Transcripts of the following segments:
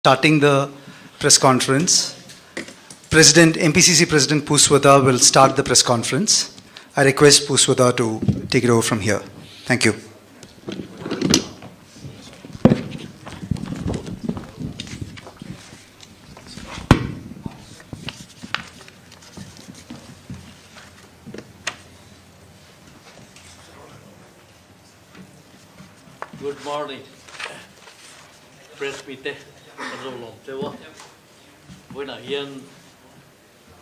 Starting the press conference. MPCC President Puswada will start the press conference. I request Puswada to take it over from here. Thank you. Good morning. Press meeting. When I hear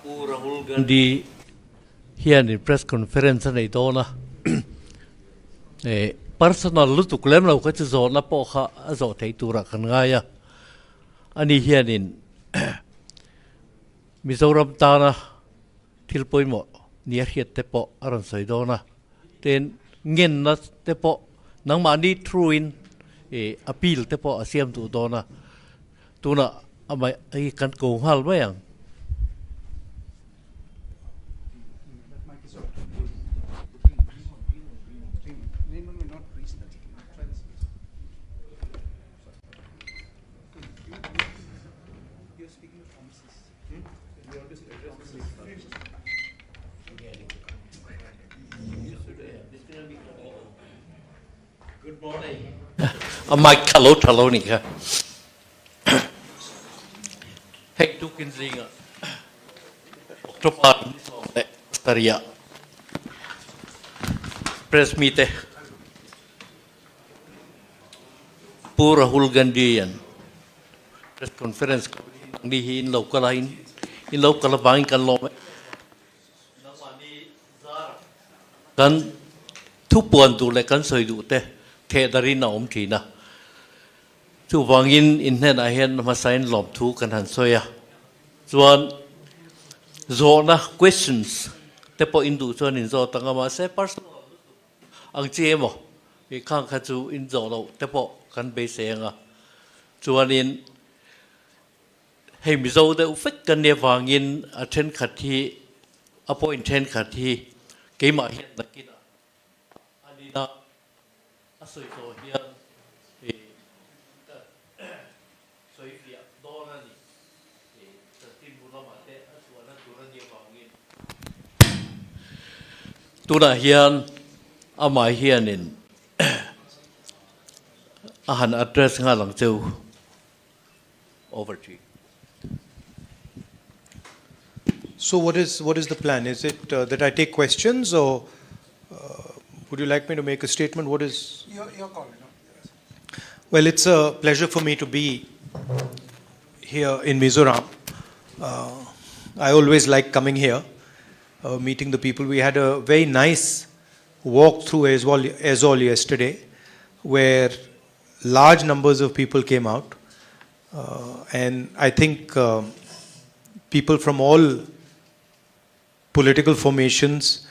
Rahul Gandhi here in press conference na ito na personal lutuk lem lau ka zo na po ka zo tay tura kan ngaya ani here in Mizoram ta na tilpoy mo niya hiet te po aron sa ito na ten ngin na te po nang mani truin appeal te po asiam tu ito na tuna amay ay kan kong hal ba yang Good morning. Mike Talo ni ka. Hey, tukin zinga. October Staria. Press meeting. Pura Rahul Gandhi yan. Press conference di in local line in local bang kan lo. Kan tupuan tu le kan soi du te dari na tina. Tu wangin in hen ahen masain lom tu kan han soya. Zuan zona questions te po indu zuan in zo tanga ma se personal ang mo i kang khachu in zo lo te po kan be se nga. Zuan in hei mi zo de ufik kan ne wangin attend khathi appoint attend khathi ke ma hen na kina. Ani na asoi so hian tuna hian amai hian in ahan address nga lang cheu over to you. So what is the plan? Is it that I take questions, or would you like me to make a statement? What is Your call. Well, it's a pleasure for me to be here in Mizoram. I always like coming here, meeting the people. We had a very nice walk through Aizawl yesterday, where large numbers of people came out. And I think people from all political formations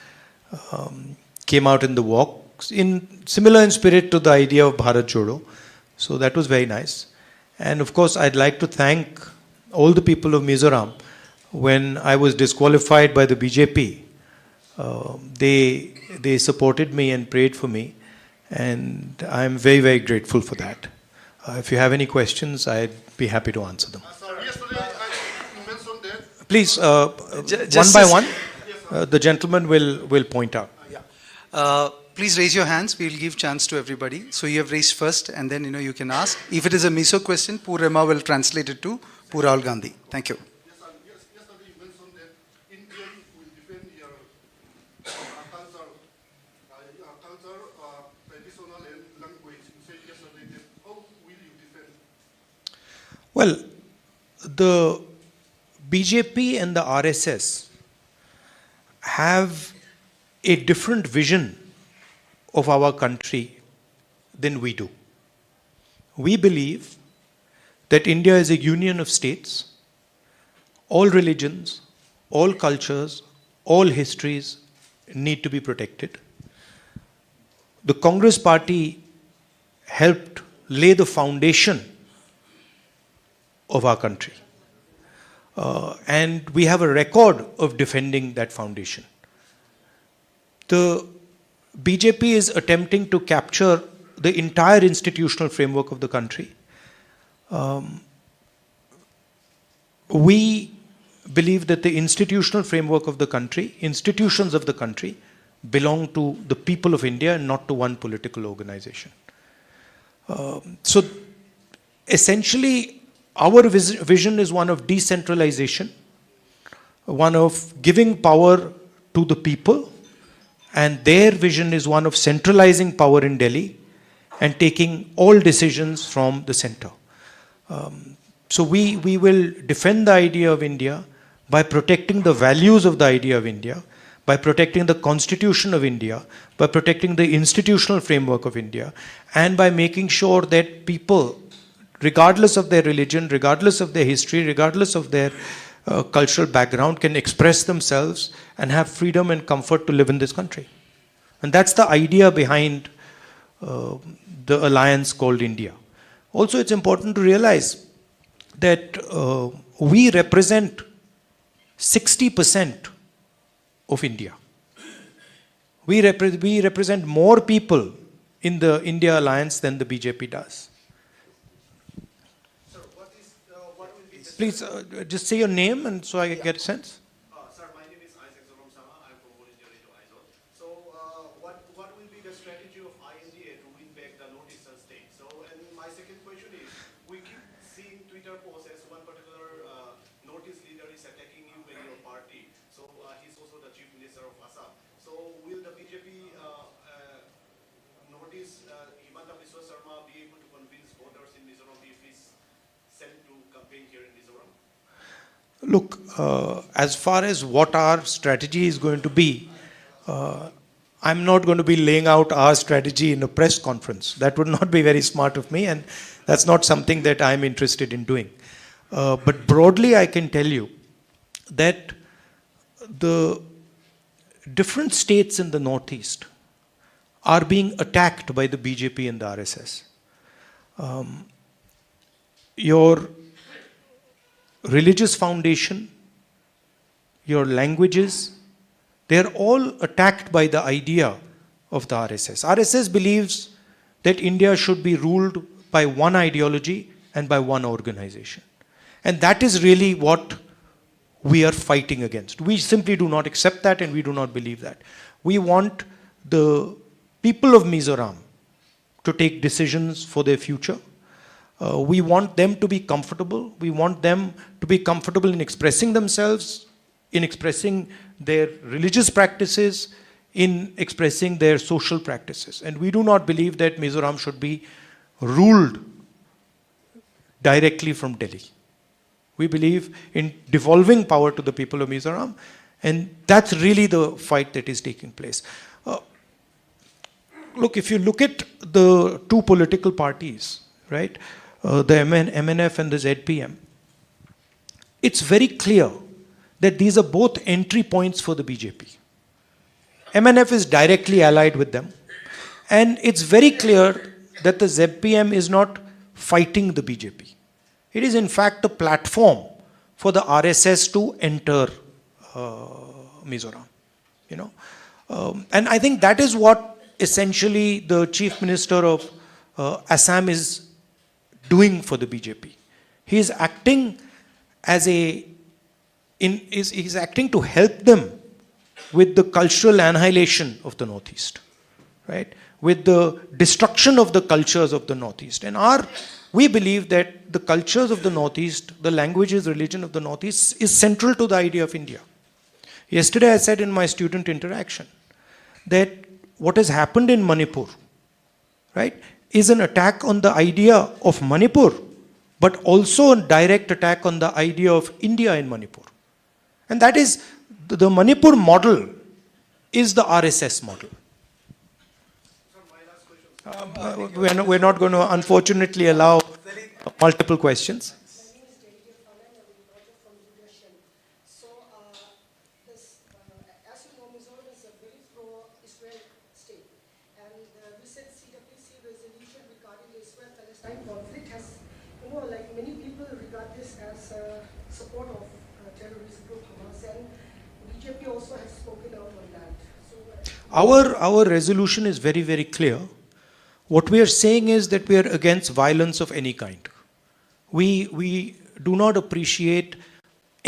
came out in the walk, similar in spirit to the idea of Bharat Jodo. So that was very nice. And of course, I'd like to thank all the people of Mizoram. When I was disqualified by the BJP, they supported me and prayed for me, and I'm very, very grateful for that. If you have any questions, I'd be happy to answer them. Yesterday, you mentioned that. Please, one by one, the gentleman will point out. Please raise your hands. We will give chance to everybody. So you have raised first, and then you can ask. If it is a Miso question, Purema will translate it to Rahul Gandhi. Thank you. Yesterday, you mentioned that Indian will defend your culture, traditional and language. You said yesterday that how will you defend? Well, the BJP and the RSS have a different vision of our country than we do. We believe that India is a union of states. All religions, all cultures, all histories need to be protected. The Congress party helped lay the foundation of our country. And we have a record of defending that foundation. The BJP is attempting to capture the entire institutional framework of the country. we believe that the institutional framework of the country, institutions of the country, belong to the people of India and not to one political organization. So essentially, our vision is one of decentralization, one of giving power to the people, and their vision is one of centralizing power in Delhi and taking all decisions from the center. So we will defend the idea of India by protecting the values of the idea of India, by protecting the constitution of India, by protecting the institutional framework of India, and by making sure that people, regardless of their religion, regardless of their history, regardless of their cultural background, can express themselves and have freedom and comfort to live in this country. And that's the idea behind the alliance called India. Also, it's important to realize that we represent 60% of India. We represent more people in the India alliance than the BJP does. Sir, what will be the... Please just say your name and so I get a sense. Sir, my name is Aizawl. I'm from Volunteer to Aizawl. So, what will be the strategy of INDA to win back the northeastern state? So, and my second question is, we keep seeing Twitter posts as one particular northeast leader is attacking you and your party. So, he's also the chief minister of Assam. So, will the BJP northeast Himanta Biswa Sarma be able to convince voters in Mizoram if he's sent to campaign here in Mizoram? Look, as far as what our strategy is going to be, I'm not going to be laying out our strategy in a press conference. That would not be very smart of me, and that's not something that I'm interested in doing. But broadly, I can tell you that the different states in the Northeast are being attacked by the BJP and the RSS. Your religious foundation, your languages, they're all attacked by the idea of the RSS. RSS believes that India should be ruled by one ideology and by one organization. And that is really what we are fighting against. We simply do not accept that and we do not believe that. We want the people of Mizoram to take decisions for their future. We want them to be comfortable. We want them to be comfortable in expressing themselves, in expressing their religious practices, in expressing their social practices. And we do not believe that Mizoram should be ruled directly from Delhi. We believe in devolving power to the people of Mizoram, and that's really the fight that is taking place. Look, if you look at the two political parties, right, the MNF and the ZPM, it's very clear that these are both entry points for the BJP. MNF is directly allied with them, and it's very clear that the ZPM is not fighting the BJP. It is in fact a platform for the RSS to enter Mizoram. You know, and I think that is what essentially the Chief Minister of Assam is doing for the BJP. He is acting as he's acting to help them with the cultural annihilation of the Northeast, right? With the destruction of the cultures of the Northeast. And we believe that the cultures of the Northeast, the languages, religion of the Northeast is central to the idea of India. Yesterday I said in my student interaction that what has happened in Manipur, right, is an attack on the idea of Manipur, but also a direct attack on the idea of India in Manipur. And that is, the Manipur model is the RSS model. We're not going to, unfortunately, allow multiple questions. Conflict has, like many people regard this as support of terrorist group Hamas, and BJP also has spoken out on that. So, Our resolution is very, very clear. What we are saying is that we are against violence of any kind. We do not appreciate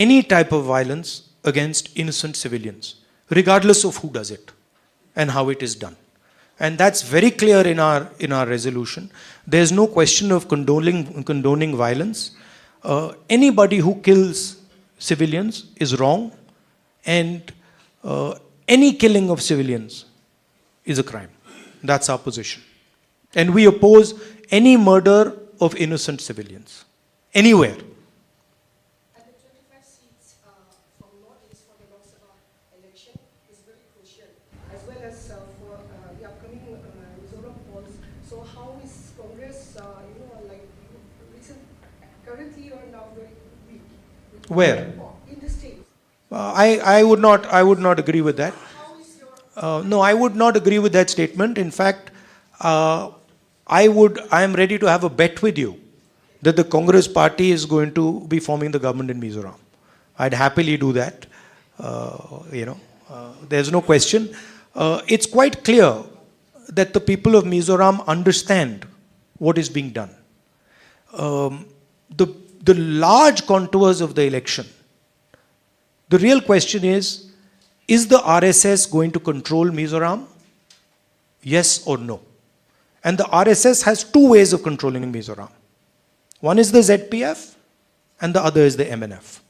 any type of violence against innocent civilians, regardless of who does it and how it is done. And that's very clear in our resolution. There's no question of condoning violence. Anybody who kills civilians is wrong, and any killing of civilians is a crime. That's our position. And we oppose any murder of innocent civilians, anywhere. And the 25 seats from Northeast for the Lok Sabha election is very crucial, as well as for the upcoming Mizoram polls. So how is Congress, currently or now very weak? Where? In the state. I would not agree with that. No, I would not agree with that statement. In fact, I am ready to have a bet with you that the Congress party is going to be forming the government in Mizoram. I'd happily do that. There's no question. It's quite clear that the people of Mizoram understand what is being done. The large contours of the election, the real question is the RSS going to control Mizoram? Yes or no? And the RSS has two ways of controlling Mizoram. One is the ZPF and the other is the MNF.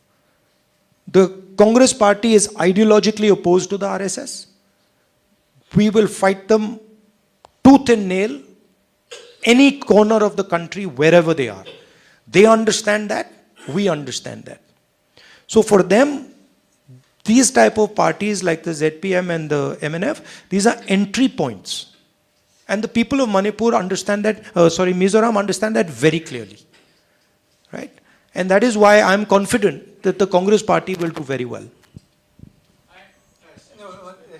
The Congress party is ideologically opposed to the RSS. We will fight them tooth and nail, any corner of the country, wherever they are. They understand that, we understand that. So for them, these type of parties like the ZPM and the MNF, these are entry points. And the people of Manipur understand that, Mizoram understand that very clearly. Right? And that is why I'm confident that the Congress party will do very well.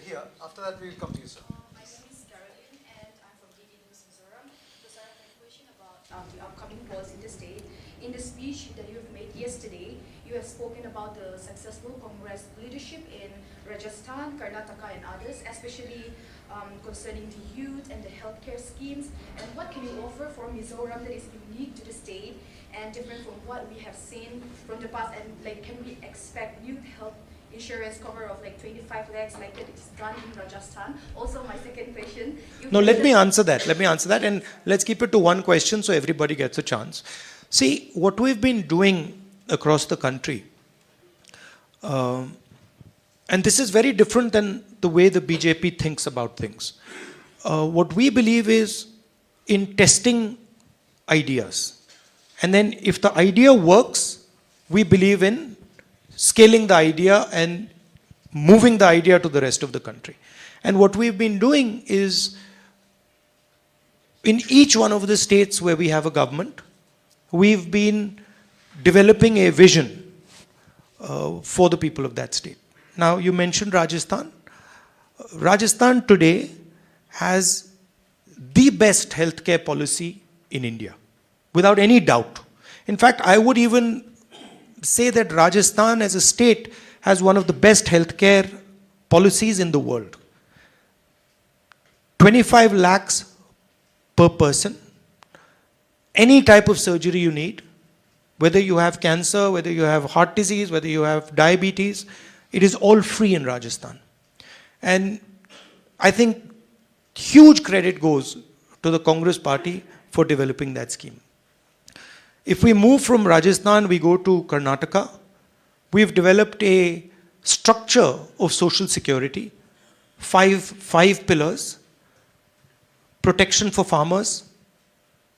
Here, after that we will come to you, sir. My name is Caroline and I'm from DD News Mizoram. So sir, I have a question about the upcoming polls in the state. In the speech that you have made yesterday, you have spoken about the successful Congress leadership in Rajasthan, Karnataka and others, especially concerning the youth and the healthcare schemes. And what can you offer for Mizoram that is unique to the state and different from what we have seen from the past? And can we expect youth health insurance cover of 25 lakhs like it is done in Rajasthan? Also, my second question. No, let me answer that. And let's keep it to one question so everybody gets a chance. See, what we've been doing across the country, and this is very different than the way the BJP thinks about things. What we believe is in testing ideas. And then if the idea works, we believe in scaling the idea and moving the idea to the rest of the country. And what we've been doing is, in each one of the states where we have a government, we've been developing a vision for the people of that state. Now, you mentioned Rajasthan. Rajasthan today has the best healthcare policy in India, without any doubt. In fact, I would even say that Rajasthan as a state has one of the best healthcare policies in the world. 25 lakhs per person. Any type of surgery you need, whether you have cancer, whether you have heart disease, whether you have diabetes, it is all free in Rajasthan. And I think huge credit goes to the Congress party for developing that scheme. If we move from Rajasthan, we go to Karnataka. We've developed a structure of social security, five pillars: protection for farmers,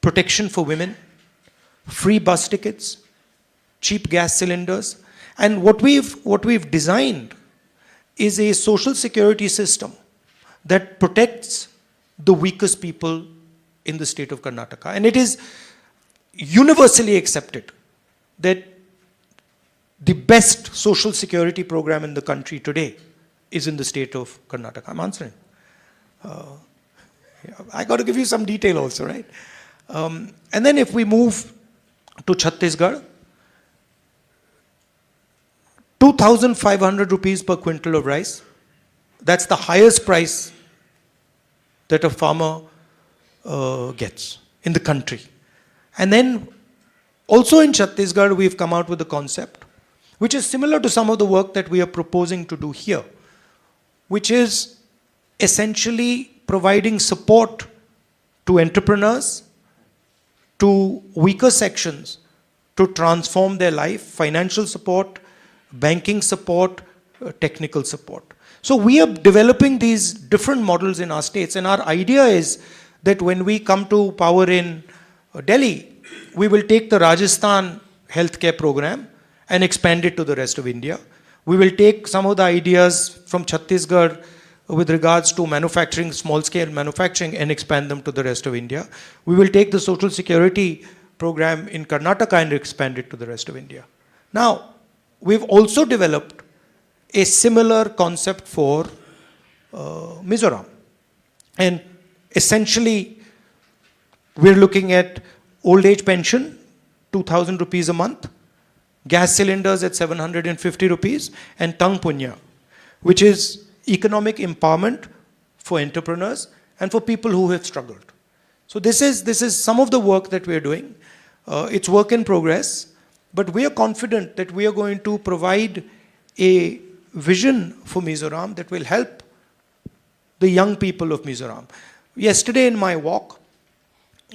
protection for women, free bus tickets, cheap gas cylinders. And what we've designed is a social security system that protects the weakest people in the state of Karnataka. And it is universally accepted that the best social security program in the country today is in the state of Karnataka. I'm answering. I got to give you some detail also, right? And then if we move to Chhattisgarh, 2,500 rupees per quintal of rice. That's the highest price that a farmer gets in the country. And then also in Chhattisgarh, we've come out with the concept which is similar to some of the work that we are proposing to do here, which is essentially providing support to entrepreneurs, to weaker sections, to transform their life, financial support, banking support, technical support. So we are developing these different models in our states, and our idea is that when we come to power in Delhi, we will take the Rajasthan healthcare program and expand it to the rest of India. We will take some of the ideas from Chhattisgarh with regards to manufacturing, small-scale manufacturing, and expand them to the rest of India. We will take the social security program in Karnataka and expand it to the rest of India. Now, we've also developed a similar concept for Mizoram. And essentially, we're looking at old age pension, 2,000 rupees a month, gas cylinders at 750 rupees, and Tang Punya, which is economic empowerment for entrepreneurs and for people who have struggled. So this is some of the work that we're doing. It's work in progress, but we are confident that we are going to provide a vision for Mizoram that will help the young people of Mizoram. Yesterday in my walk,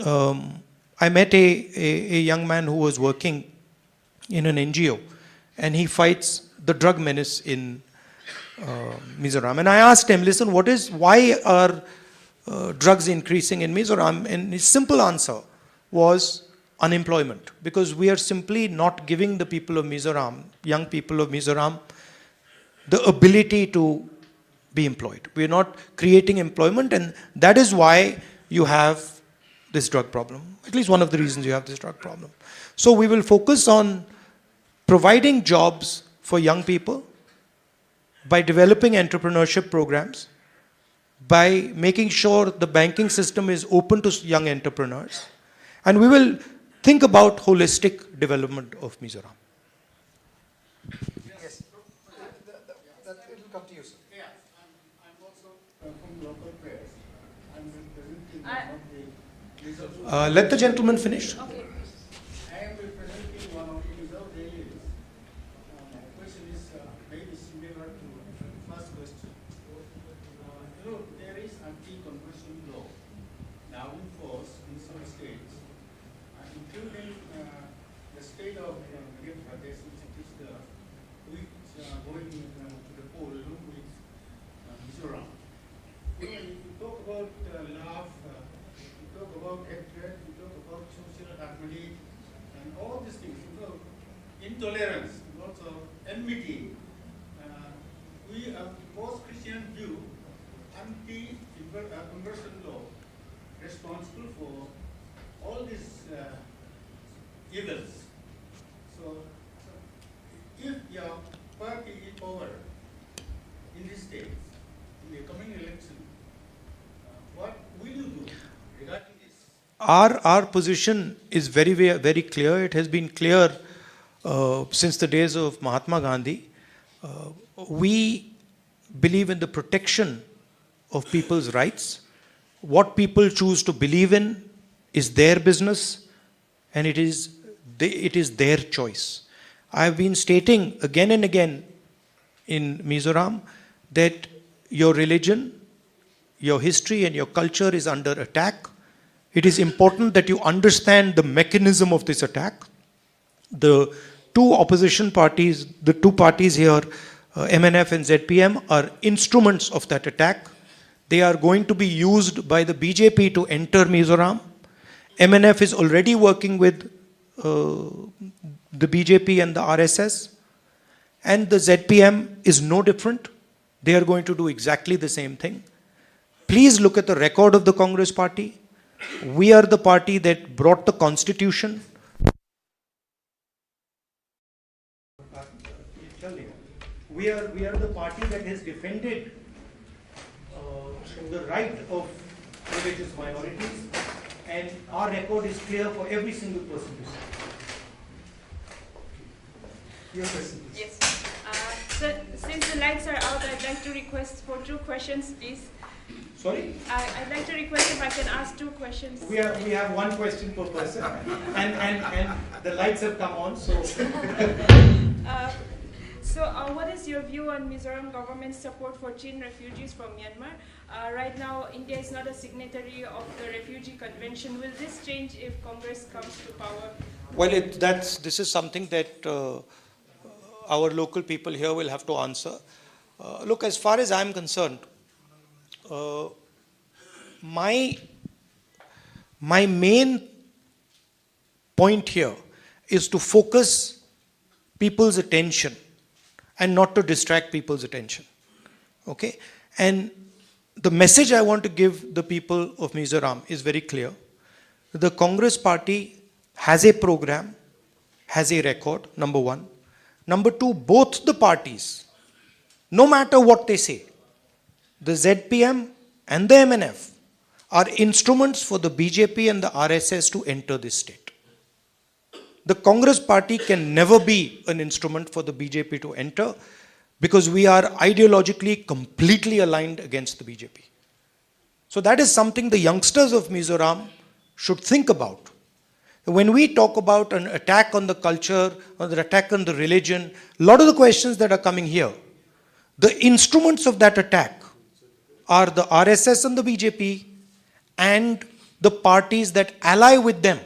I met a young man who was working in an NGO, and he fights the drug menace in Mizoram. And I asked him, listen, why are drugs increasing in Mizoram? And his simple answer was unemployment, because we are simply not giving the people of Mizoram, young people of Mizoram, the ability to be employed. We are not creating employment, and that is why you have this drug problem. At least one of the reasons you have this drug problem. So we will focus on providing jobs for young people by developing entrepreneurship programs, by making sure the banking system is open to young entrepreneurs, and we will think about holistic development of Mizoram. Yes. It will come to you, sir. Yeah, I'm also from local press. I'm representing one of the reserve. Let the gentleman finish. Okay. I am representing one of the reserve dailies. My question is maybe similar to the first question. There is anti-conversion law now in force in some states, including the state of Madhya Pradesh, which is the going to the poll along with Mizoram. If you talk about love, you talk about hatred, you talk about social harmony, and all these things, intolerance, lots of enmity. We have post-Christian view anti-conversion law responsible for all these evils. So if your party is power in these states, in the coming election, what will you do regarding this? Our position is very, very clear. It has been clear since the days of Mahatma Gandhi. We believe in the protection of people's rights. What people choose to believe in is their business, and it is their choice. I have been stating again and again in Mizoram that your religion, your history, and your culture is under attack. It is important that you understand the mechanism of this attack. The two opposition parties, the two parties here, MNF and ZPM, are instruments of that attack. They are going to be used by the BJP to enter Mizoram. MNF is already working with the BJP and the RSS. And the ZPM is no different. They are going to do exactly the same thing. Please look at the record of the Congress party. We are the party that brought the constitution. We are the party that has defended the right of religious minorities, and our record is clear for every single person to see. Your question, please. Yes. So since the lights are out, I'd like to request for 2 questions, please. Sorry? I'd like to request if I can ask 2 questions. We have 1 question per person, and the lights have come on, so. is your view on Mizoram government's support for Chin refugees from Myanmar? Right now, India is not a signatory of the Refugee Convention. Will this change if Congress comes to power? Well, this is something that our local people here will have to answer. Look, as far as I'm concerned, my main point here is to focus people's attention and not to distract people's attention. Okay? And the message I want to give the people of Mizoram is very clear. The Congress party has a program, has a record, number one. Number two, both the parties, no matter what they say, the ZPM and the MNF are instruments for the BJP and the RSS to enter this state. The Congress party can never be an instrument for the BJP to enter because we are ideologically completely aligned against the BJP. So that is something the youngsters of Mizoram should think about. When we talk about an attack on the culture or an attack on the religion, a lot of the questions that are coming here, the instruments of that attack are the RSS and the BJP and the parties that ally with them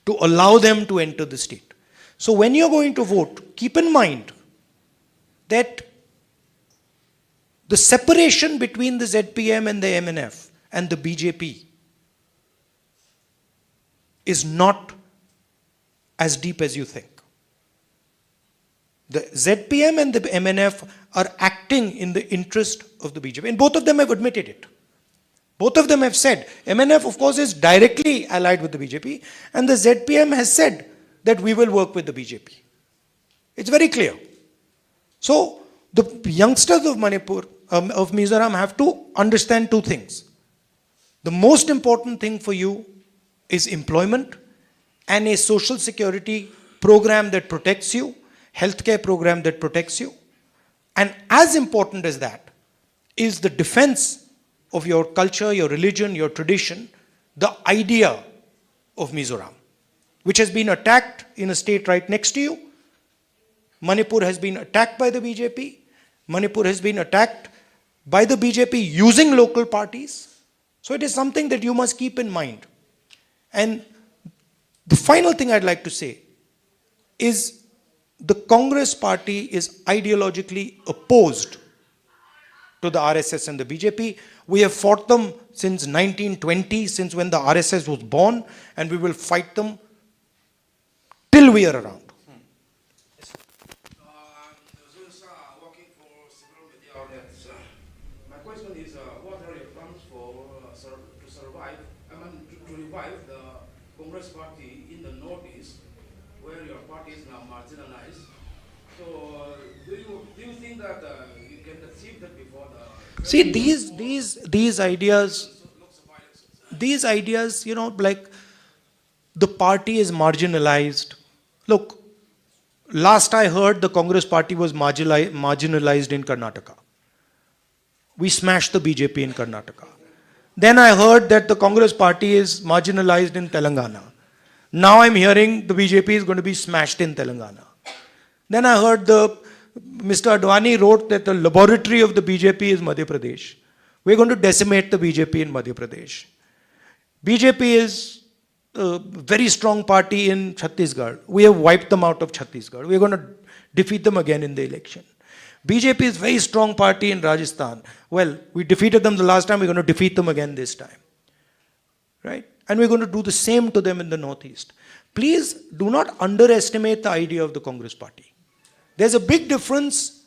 to allow them to enter the state. So when you're going to vote, keep in mind that the separation between the ZPM and the MNF and the BJP is not as deep as you think. The ZPM and the MNF are acting in the interest of the BJP, and both of them have admitted it. Both of them have said, MNF of course is directly allied with the BJP, and the ZPM has said that we will work with the BJP. It's very clear. So the youngsters of Manipur, of Mizoram have to understand two things. The most important thing for you is employment and a social security program that protects you, healthcare program that protects you. And as important as that is the defense of your culture, your religion, your tradition, the idea of Mizoram, which has been attacked in a state right next to you. Manipur has been attacked by the BJP. Manipur has been attacked by the BJP using local parties. So it is something that you must keep in mind. And the final thing I'd like to say is the Congress party is ideologically opposed to the RSS and the BJP. We have fought them since 1920, since when the RSS was born, and we will fight them till we are around. Working for several media outlets. My question is, what are your plans for to survive? To revive the Congress party in the Northeast, where your party is now marginalized? So, do you think that you can achieve that before the? See, these ideas, you know, like the party is marginalized. Look, last I heard, the Congress party was marginalized in Karnataka. We smashed the BJP in Karnataka. Then I heard that the Congress party is marginalized in Telangana. Now I'm hearing the BJP is going to be smashed in Telangana. Then I heard Mr. Advani wrote that the laboratory of the BJP is Madhya Pradesh. We're going to decimate the BJP in Madhya Pradesh. BJP is a very strong party in Chhattisgarh. We have wiped them out of Chhattisgarh. We're going to defeat them again in the election. BJP is a very strong party in Rajasthan. Well, we defeated them the last time, we're going to defeat them again this time. Right? And we're going to do the same to them in the Northeast. Please do not underestimate the idea of the Congress party. There's a big difference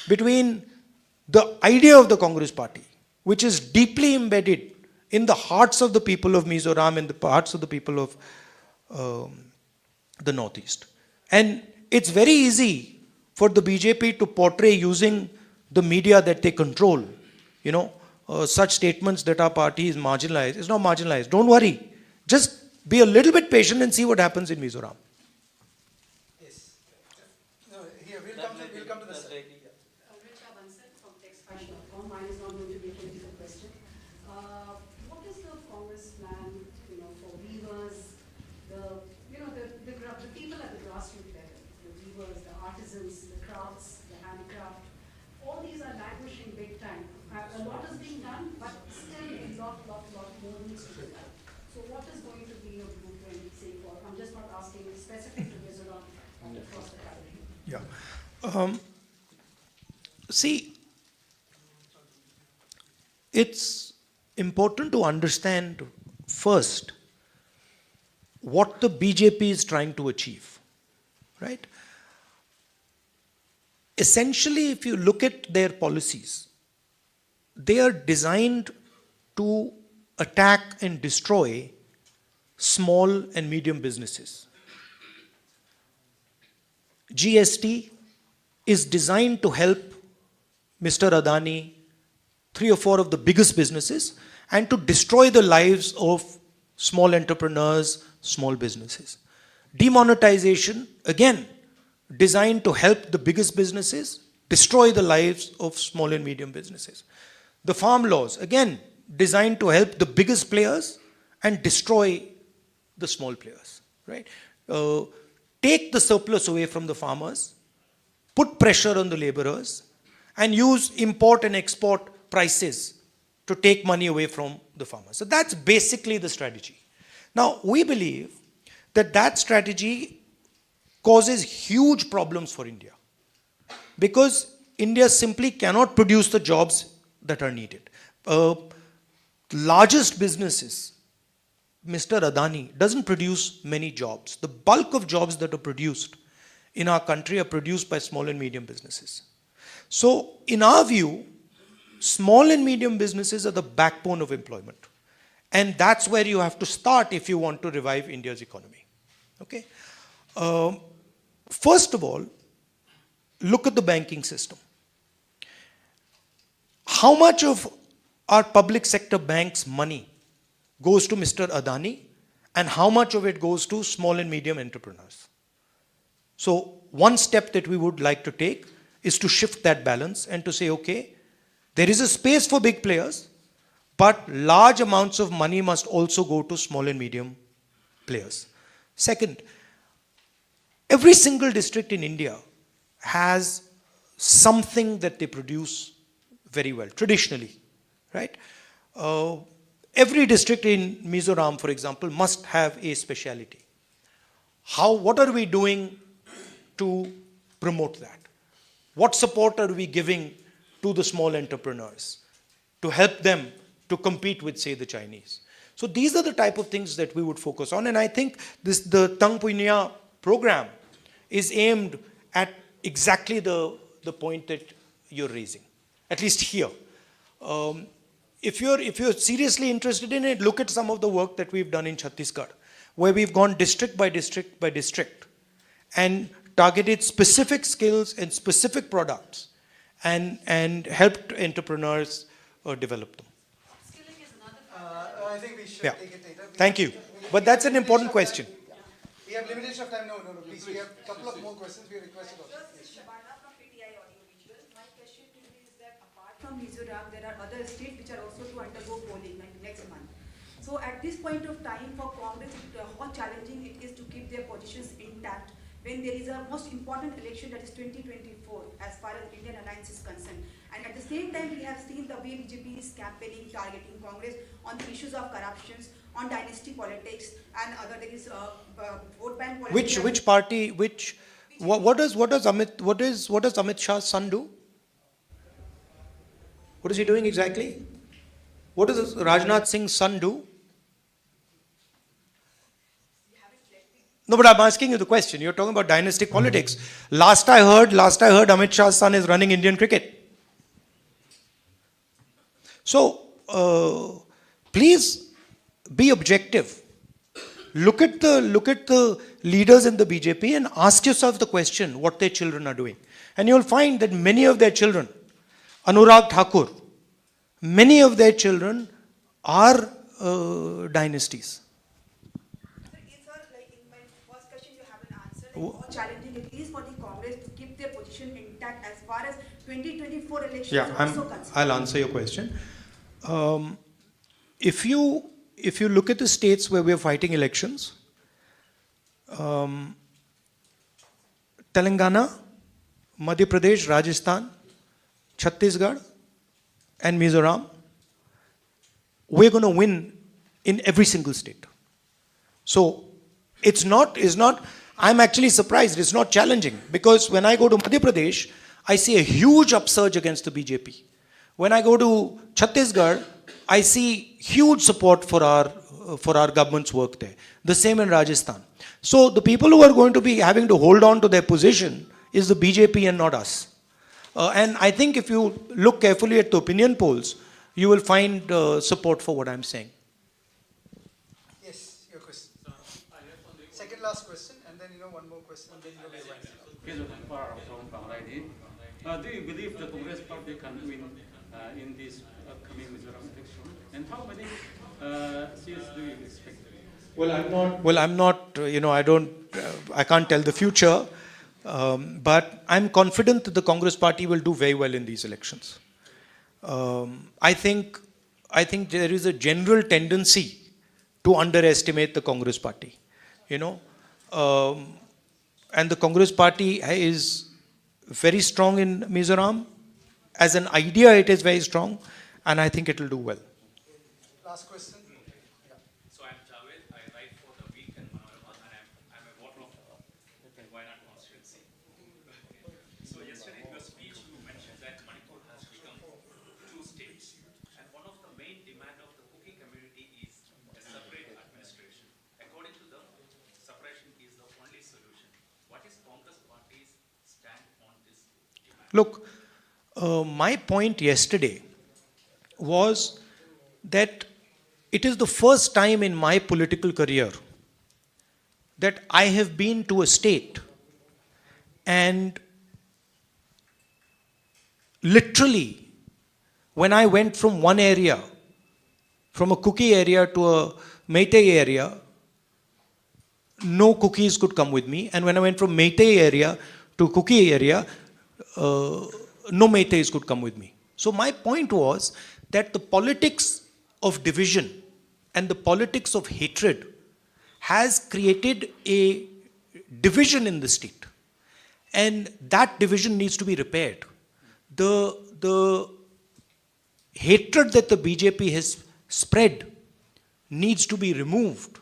between the idea of the Congress party, which is deeply embedded in the hearts of the people of Mizoram and the hearts of the people of the Northeast. And it's very easy for the BJP to portray using the media that they control, you know, such statements that our party is marginalized. It's not marginalized. Don't worry. Just be a little bit patient and see what happens in Mizoram. Yes. No, here, we'll come to the side. Mine is not going to be a political question. What is the Congress plan, you know, for weavers, the people at the grassroots level, the weavers, the artisans? artisans, the crafts, the handicraft. All these are languishing big time. A lot is being done, but still a lot more needs to be done. So what is going to be your blueprint, say, for, I'm just not asking specific to Mizoram, but across the country? Yeah. See, it's important to understand first what the BJP is trying to achieve, right? Essentially, if you look at their policies, they are designed to attack and destroy small and medium businesses. GST is designed to help Mr. Adani, 3 or 4 of the biggest businesses, and to destroy the lives of small entrepreneurs, small businesses. Demonetization, again, designed to help the biggest businesses, destroy the lives of small and medium businesses. The farm laws, again, designed to help the biggest players and destroy the small players, right? Take the surplus away from the farmers, put pressure on the laborers, and use import and export prices to take money away from the farmers. So that's basically the strategy. Now, we believe that that strategy causes huge problems for India, because India simply cannot produce the jobs that are needed. Largest businesses, Mr. Adani doesn't produce many jobs. The bulk of jobs that are produced in our country are produced by small and medium businesses. So, in our view, small and medium businesses are the backbone of employment. And that's where you have to start if you want to revive India's economy. Okay? First of all, look at the banking system. How much of our public sector banks' money goes to Mr. Adani, and how much of it goes to small and medium entrepreneurs? So, one step that we would like to take is to shift that balance and to say, okay, there is a space for big players, but large amounts of money must also go to small and medium players. Second, every single district in India has something that they produce very well, traditionally, right? Every district in Mizoram, for example, must have a speciality. What are we doing to promote that? What support are we giving to the small entrepreneurs to help them to compete with, say, the Chinese? So these are the type of things that we would focus on, and I think the Tang Punya program is aimed at exactly the point that you're raising, at least here. If you're seriously interested in it, look at some of the work that we've done in Chhattisgarh, where we've gone district by district by district and targeted specific skills and specific products and helped entrepreneurs develop them. Skilling is another I think we should Yeah. take it later. Thank you. But that's an important question. We have limitation of time. No, please. We have a couple of more questions we requested. Shabana from PTI Audiovisual. My question to you is that apart from Mizoram, there are other states which are also to undergo polling like next month. So at this point of time for Congress, how challenging it is to keep their positions intact when there is a most important election, that is 2024, as far as Indian alliance is concerned. And at the same time, we have seen the way BJP is campaigning, targeting Congress on the issues of corruptions, on dynasty politics, and other, there is vote bank politics. Which party? What does Amit Shah's son do? What is he doing exactly? What does Rajnath Singh's son do? No, but I'm asking you the question. You're talking about dynastic politics. Last I heard Amit Shah's son is running Indian cricket. So, please be objective. Look at the leaders in the BJP and ask yourself the question what their children are doing. And you'll find that many of their children, Anurag Thakur, many of their children are dynasties. How challenging it is for the Congress to keep their position intact as far as 2024 elections Yeah, are also concerned. I'll answer your question. If you look at the states where we are fighting elections, Telangana, Madhya Pradesh, Rajasthan, Chhattisgarh, and Mizoram, we're going to win in every single state. So it's not, I'm actually surprised, it's not challenging, because when I go to Madhya Pradesh, I see a huge upsurge against the BJP. When I go to Chhattisgarh, I see huge support for our government's work there. The same in Rajasthan. So the people who are going to be having to hold on to their position is the BJP and not us. And I think if you look carefully at the opinion polls, you will find support for what I'm saying. Yes, your question. Second last question, and then one more question. And then do you believe the Congress party can win in this upcoming Mizoram election? And how many seats do you expect? I can't tell the future, but I'm confident that the Congress party will do very well in these elections. I think there is a general tendency to underestimate the Congress party, and the Congress party is very strong in Mizoram. As an idea, it is very strong, and I think it will do well. last question. So I'm Javed. I write for the Week and Mizoram, and I'm a voter of Wayanad constituency. So yesterday in your speech you mentioned that Manipur has become 2 states, and one of the main demand of the Kuki community is a separate administration. According to them, separation is the only solution. What is Congress party's stand on this demand? Look, my point yesterday was that it is the first time in my political career that I have been to a state and literally when I went from one area, from a Kuki area to a Meitei area, no Kukis could come with me, and when I went from Meitei area to Kuki area, no Meiteis could come with me. So my point was that the politics of division and the politics of hatred has created a division in the state. And that division needs to be repaired. The hatred that the BJP has spread needs to be removed,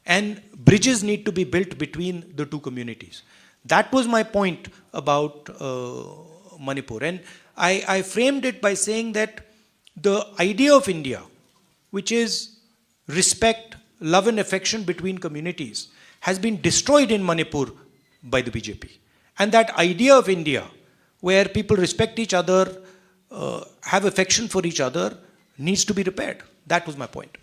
and bridges need to be built between the two communities. That was my point about Manipur. And I framed it by saying that the idea of India, which is respect, love and affection between communities, has been destroyed in Manipur by the BJP. And that idea of India, where people respect each other, have affection for each other, needs to be repaired. That was my point.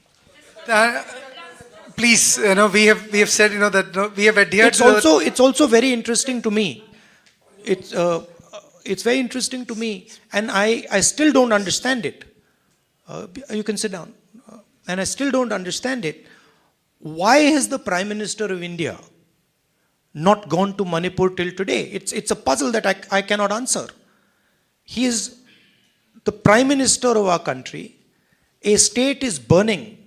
Please, we have said, that we have adhered It's also very interesting to me. It's very interesting to me, and I still don't understand it. You can sit down. And I still don't understand it. Why has the Prime Minister of India not gone to Manipur till today? It's a puzzle that I cannot answer. He is the Prime Minister of our country. A state is burning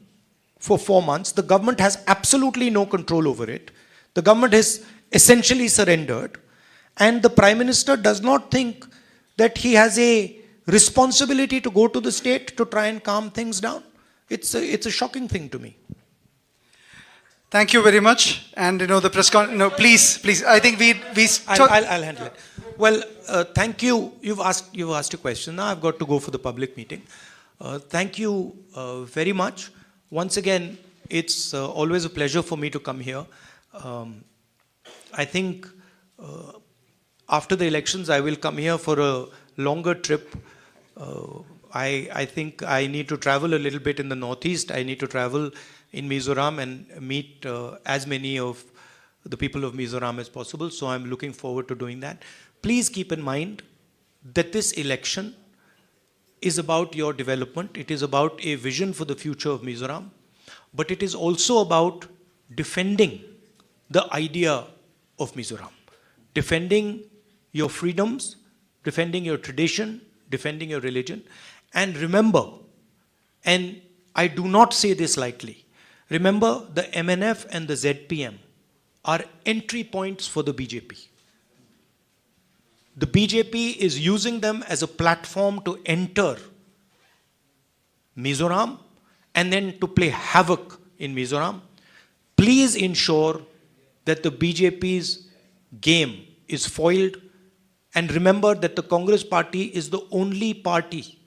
for 4 months. The government has absolutely no control over it. The government has essentially surrendered. And the Prime Minister does not think that he has a responsibility to go to the state to try and calm things down. It's a shocking thing to me. Thank you very much. And the press con. No, please. I think we. I'll handle it. Well, thank you. You've asked a question. Now I've got to go for the public meeting. Thank you very much. Once again, it's always a pleasure for me to come here. I think after the elections, I will come here for a longer trip. I think I need to travel a little bit in the northeast. I need to travel in Mizoram and meet as many of the people of Mizoram as possible. So I'm looking forward to doing that. Please keep in mind that this election is about your development. It is about a vision for the future of Mizoram. But it is also about defending the idea of Mizoram. Defending your freedoms, defending your tradition, defending your religion. And remember, and I do not say this lightly, remember the MNF and the ZPM are entry points for the BJP. the BJP is using them as a platform to enter Mizoram and then to play havoc in Mizoram. Please ensure that the BJP's game is foiled, and remember that the Congress party is the only party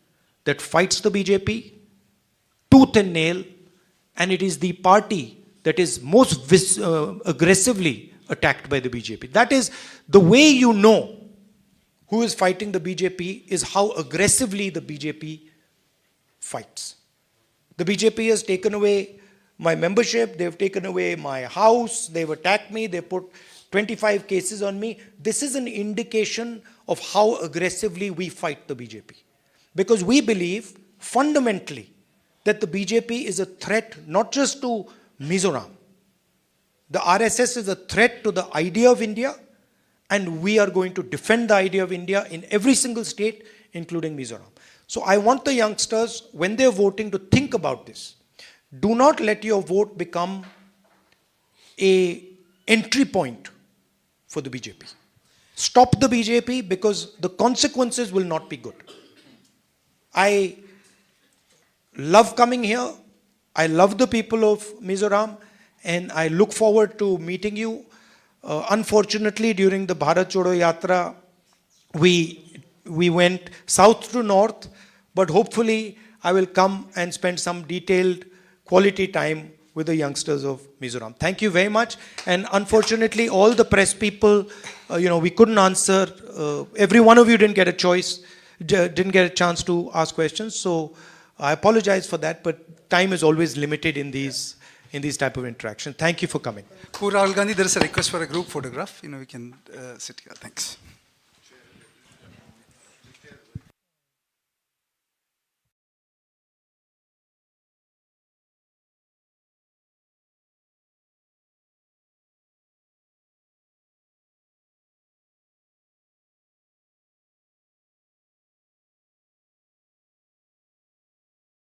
that fights the BJP tooth and nail, and it is the party that is most aggressively attacked by the BJP. That is the way you know who is fighting the BJP, is how aggressively the BJP fights. The BJP has taken away my membership, they've taken away my house, they've attacked me, they put 25 cases on me. This is an indication of how aggressively we fight the BJP. Because we believe fundamentally that the BJP is a threat not just to Mizoram. The RSS is a threat to the idea of India, and we are going to defend the idea of India in every single state, including Mizoram. So I want the youngsters, when they're voting, to think about this. Do not let your vote become an entry point for the BJP. Stop the BJP, because the consequences will not be good. I love coming here. I love the people of Mizoram, and I look forward to meeting you. Unfortunately, during the Bharat Jodo Yatra, we went south to north, but hopefully I will come and spend some detailed quality time with the youngsters of Mizoram. Thank you very much. And unfortunately, all the press people, we couldn't answer. Every one of you didn't get a choice, didn't get a chance to ask questions. So I apologize for that, but time is always limited in these type of interaction. Thank you for coming. Poor Rahul Gandhi, there is a request for a group photograph. We can sit here. Thanks.